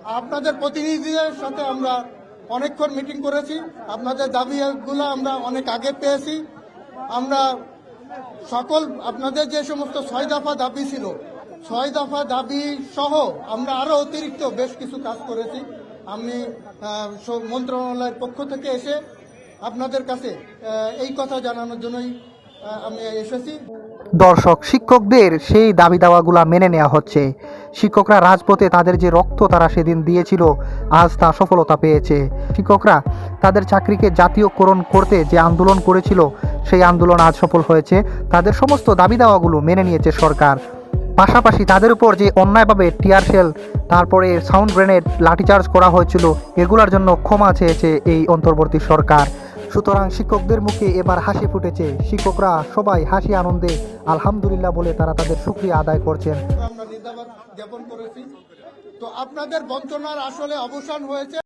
আপনাদের প্রতিনিধিদের সাথে আমরা অনেকক্ষণ মিটিং করেছি। আপনাদের দাবিগুলো আমরা অনেক আগে পেয়েছি। আমরা সকল আপনাদের যে সমস্ত 6 দফা দাবি ছিল, 6 দফা দাবি সহ আমরা আরো অতিরিক্ত বেশ কিছু কাজ করেছি। আমি মন্ত্রণালয়ের পক্ষ থেকে এসে আপনাদের কাছে এই কথা জানানোর জন্যই আমি এসেছি। দর্শক, শিক্ষকদের সেই দাবি দাওয়াগুলা মেনে নেওয়া হচ্ছে। শিক্ষকরা রাজপথে তাদের যে রক্ত তারা সেদিন দিয়েছিল, আজ তা সফলতা পেয়েছে। শিক্ষকরা তাদের চাকরিকে জাতীয়করণ করতে যে আন্দোলন করেছিল, সেই আন্দোলন আজ সফল হয়েছে। তাদের সমস্ত দাবি দাওয়াগুলো মেনে নিয়েছে সরকার। পাশাপাশি তাদের উপর যে অন্যায়ভাবে টিয়ার শেল, তারপরে সাউন্ড গ্রেনেড, লাঠিচার্জ করা হয়েছিল, এগুলোর জন্য ক্ষমা চেয়েছে এই অন্তর্বর্তী সরকার। সুতরাং শিক্ষকদের মুখে এবার হাসি ফুটেছে। শিক্ষকরা সবাই হাসি আনন্দে আলহামদুলিল্লাহ বলে তারা তাদের শুকরিয়া আদায় করছেন। আমরা নিন্দাবাদ জ্ঞাপন করেছি। তো আপনাদের বঞ্চনার আসলে অবসান হয়েছে।